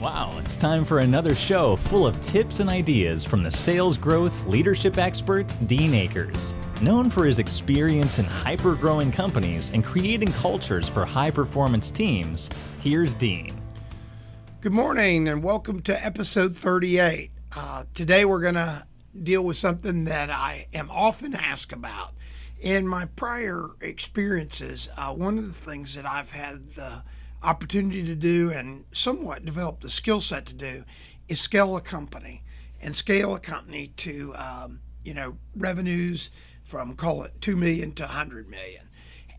Wow, it's time for another show full of tips and ideas from the sales growth leadership expert, Dean Akers. Known for his experience in hyper-growing companies and creating cultures for high-performance teams, here's Dean. Good morning and welcome to episode 38. Today we're going to deal with something that I am often asked about. In my prior experiences, one of the things that I've had the opportunity to do and somewhat develop the skill set to do is scale a company to revenues from, call it 2 million to 100 million.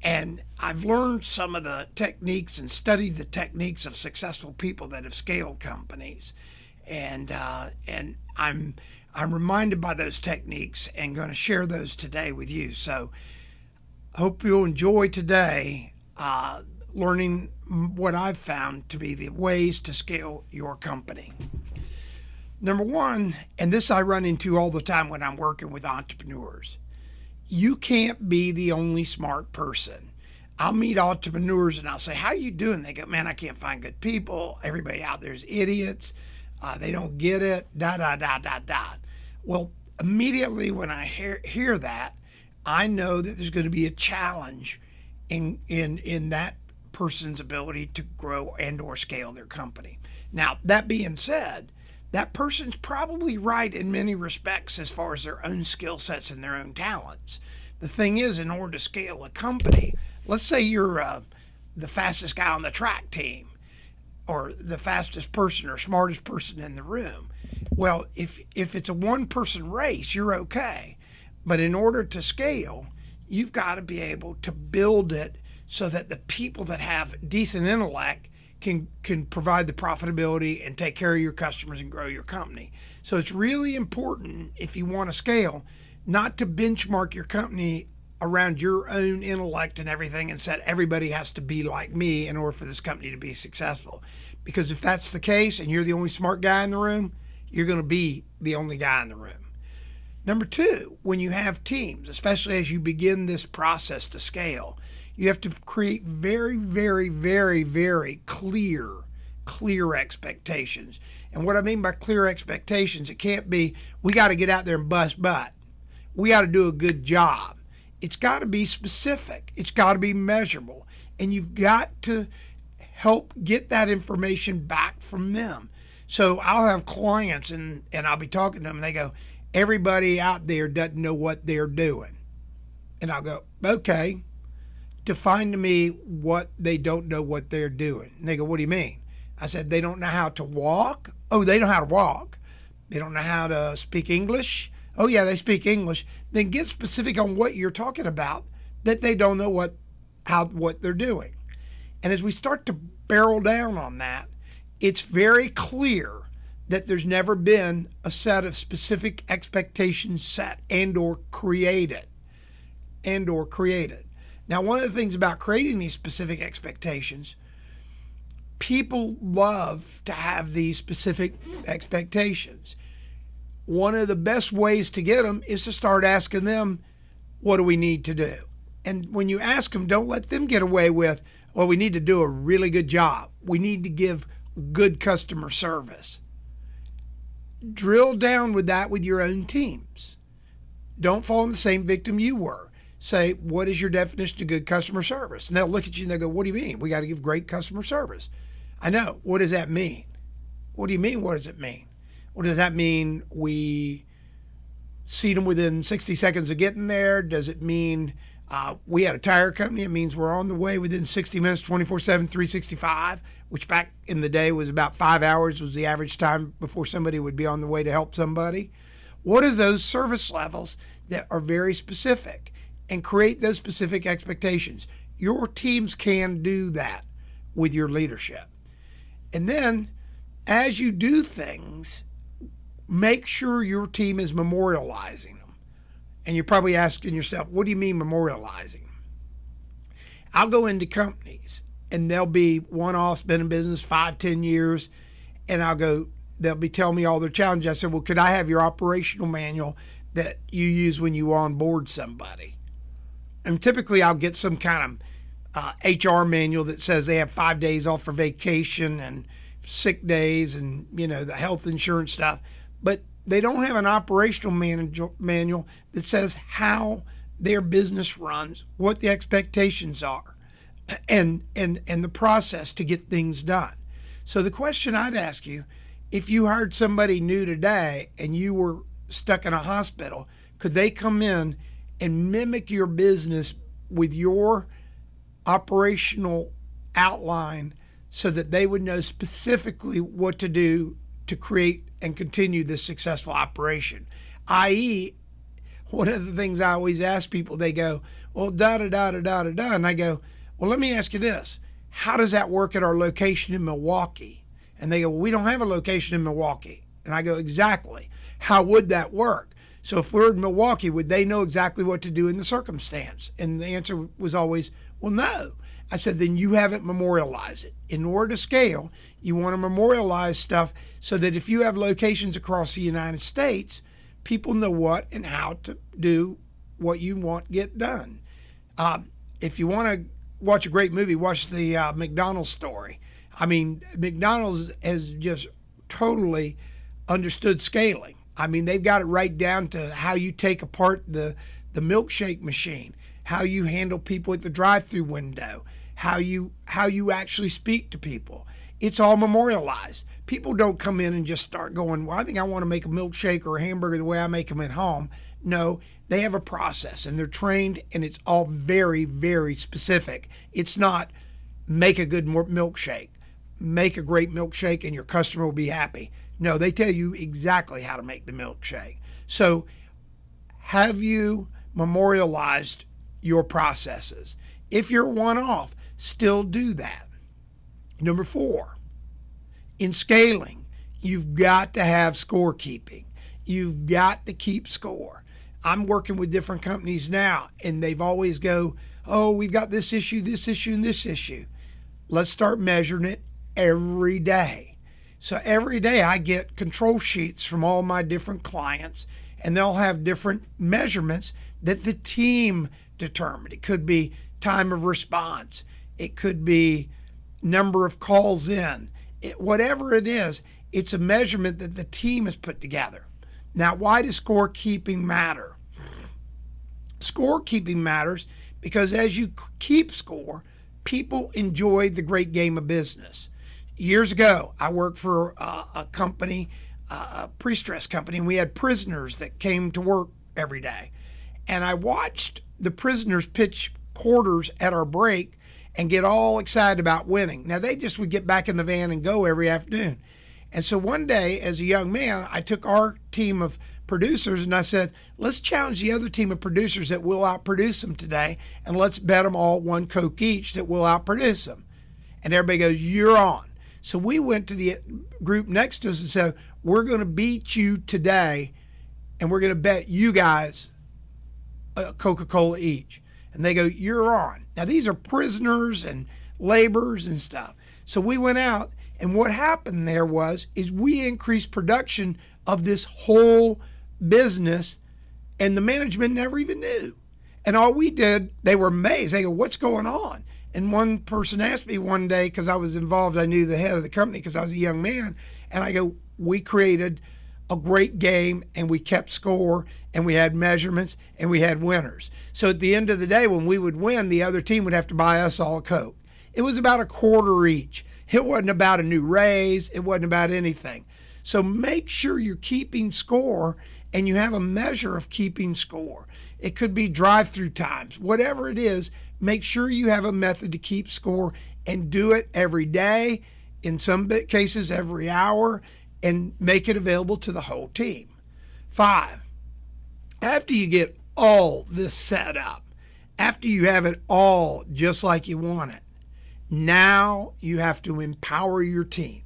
And I've learned some of the techniques and studied the techniques of successful people that have scaled companies, and I'm reminded by those techniques and going to share those today with you. So hope you'll enjoy today learning what I've found to be the ways to scale your company. Number one, and this I run into all the time when I'm working with entrepreneurs, you can't be the only smart person. I'll meet entrepreneurs and I'll say, how are you doing? They go, man, I can't find good people. Everybody out there is idiots. They don't get it, Well, immediately when I hear that, I know that there's going to be a challenge in that person's ability to grow and or scale their company. Now, that being said, that person's probably right in many respects as far as their own skill sets and their own talents. The thing is, in order to scale a company, let's say you're the fastest guy on the track team or the fastest person or smartest person in the room. Well, if it's a one-person race, you're okay. But in order to scale, you've got to be able to build it so that the people that have decent intellect can provide the profitability and take care of your customers and grow your company. So it's really important, if you want to scale, not to benchmark your company around your own intellect and everything and said everybody has to be like me in order for this company to be successful. Because if that's the case and you're the only smart guy in the room, you're going to be the only guy in the room. Number two, when you have teams, especially as you begin this process to scale, you have to create very, very, very, very clear expectations. And what I mean by clear expectations, it can't be, we got to get out there and bust butt. We got to do a good job. It's got to be specific. It's got to be measurable. And you've got to help get that information back from them. So I'll have clients and I'll be talking to them and they go, everybody out there doesn't know what they're doing. And I'll go, okay, define to me what they don't know what they're doing. And they go, what do you mean? I said, they don't know how to walk. Oh, they know how to walk. They don't know how to speak English. Oh yeah, they speak English. Then get specific on what you're talking about, that they don't know what they're doing. And as we start to barrel down on that, it's very clear that there's never been a set of specific expectations set and or created. Now, one of the things about creating these specific expectations, people love to have these specific expectations. One of the best ways to get them is to start asking them, what do we need to do? And when you ask them, don't let them get away with, well, we need to do a really good job. We need to give good customer service. Drill down with that with your own teams. Don't fall in the same victim you were. Say, what is your definition of good customer service? And they'll look at you and they'll go, what do you mean? We got to give great customer service. I know. What does that mean? What do you mean? What does it mean? What does that mean? We seat them within 60 seconds of getting there? Does it mean we had a tire company? It means we're on the way within 60 minutes, 24/7, 365, which back in the day was about 5 hours was the average time before somebody would be on the way to help somebody. What are those service levels that are very specific? And create those specific expectations. Your teams can do that with your leadership. And then as you do things, make sure your team is memorializing them. And you're probably asking yourself, what do you mean memorializing? I'll go into companies and they'll be one-offs, been in business 5-10 years, and they'll be telling me all their challenges. I said, well, could I have your operational manual that you use when you onboard somebody? And typically I'll get some kind of HR manual that says they have 5 days off for vacation, and sick days and, the health insurance stuff, but they don't have an operational manual that says how their business runs, what the expectations are, and the process to get things done. So the question I'd ask you, if you hired somebody new today and you were stuck in a hospital, could they come in and mimic your business with your operational outline so that they would know specifically what to do to create and continue this successful operation? i.e., one of the things I always ask people, they go, well, da-da-da-da-da-da-da. And I go, well, let me ask you this. How does that work at our location in Milwaukee? And they go, well, we don't have a location in Milwaukee. And I go, exactly. How would that work? So if we're in Milwaukee, would they know exactly what to do in the circumstance? And the answer was always, well, no. I said, then you haven't memorialized it. In order to scale, you want to memorialize stuff so that if you have locations across the United States, people know what and how to do what you want get done. If you want to watch a great movie, watch the McDonald's story. I mean, McDonald's has just totally understood scaling. I mean, they've got it right down to how you take apart the milkshake machine, how you handle people at the drive-through window, how you actually speak to people. It's all memorialized. People don't come in and just start going, well, I think I want to make a milkshake or a hamburger the way I make them at home. No, they have a process and they're trained, and it's all very, very specific. It's not make a good milkshake, make a great milkshake and your customer will be happy. No, they tell you exactly how to make the milkshake. So have you memorialized your processes? If you're one-off, still do that. Number 4, in scaling, you've got to have scorekeeping. You've got to keep score. I'm working with different companies now, and they've always go, oh, we've got this issue, and this issue. Let's start measuring it every day. So every day I get control sheets from all my different clients, and they'll have different measurements that the team determined. It could be time of response. It could be number of calls in. Whatever it is, it's a measurement that the team has put together. Now, why does scorekeeping matter? Scorekeeping matters because as you keep score, people enjoy the great game of business. Years ago, I worked for a company, a pre-stress company, and we had prisoners that came to work every day. And I watched the prisoners pitch quarters at our break and get all excited about winning. Now, they just would get back in the van and go every afternoon. And so one day, as a young man, I took our team of producers and I said, let's challenge the other team of producers that will outproduce them today, and let's bet them all one Coke each that will outproduce them. And everybody goes, you're on. So we went to the group next to us and said, we're going to beat you today, and we're going to bet you guys a Coca-Cola each. And they go, you're on. Now, these are prisoners and laborers and stuff. So we went out, and what happened there is we increased production of this whole business, and the management never even knew. And all we did, they were amazed. They go, what's going on? And one person asked me one day, because I was involved, I knew the head of the company because I was a young man, and I go, we created a great game, and we kept score, and we had measurements, and we had winners. So at the end of the day, when we would win, the other team would have to buy us all a Coke. It was about a quarter each. It wasn't about a new raise. It wasn't about anything. So make sure you're keeping score, and you have a measure of keeping score. It could be drive-through times. Whatever it is, make sure you have a method to keep score, and do it every day, in some cases every hour, and make it available to the whole team. 5, after you get all this set up, after you have it all just like you want it, now you have to empower your team.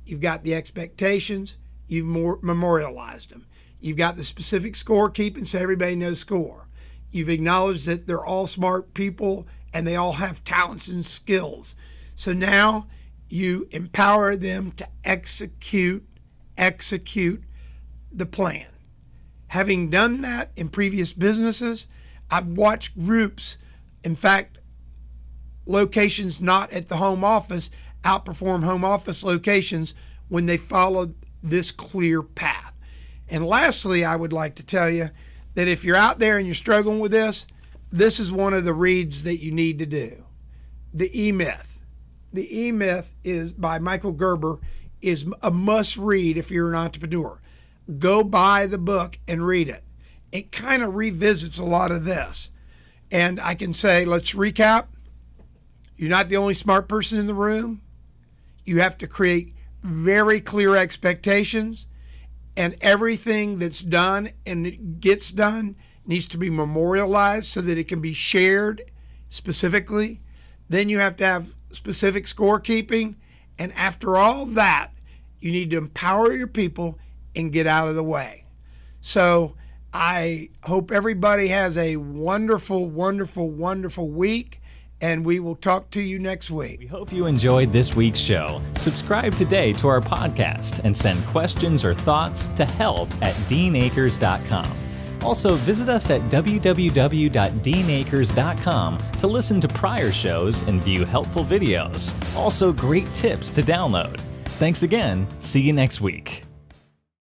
You've got the expectations, you've memorialized them. You've got the specific scorekeeping so everybody knows score. You've acknowledged that they're all smart people and they all have talents and skills. So now you empower them to execute the plan. Having done that in previous businesses, I've watched groups, in fact, locations not at the home office, outperform home office locations when they follow this clear path. And lastly, I would like to tell you that if you're out there and you're struggling with this is one of the reads that you need to do. The E-Myth. The E-Myth is by Michael Gerber, is a must read if you're an entrepreneur. Go buy the book and read it. It kind of revisits a lot of this. And I can say, let's recap. You're not the only smart person in the room. You have to create very clear expectations, and everything that's done and it gets done needs to be memorialized so that it can be shared specifically. Then you have to have specific scorekeeping. And after all that, you need to empower your people and get out of the way. So I hope everybody has a wonderful, wonderful, wonderful week, and we will talk to you next week. We hope you enjoyed this week's show. Subscribe today to our podcast and send questions or thoughts to help@deanacres.com. Also, visit us at www.deanacres.com to listen to prior shows and view helpful videos. Also, great tips to download. Thanks again. See you next week.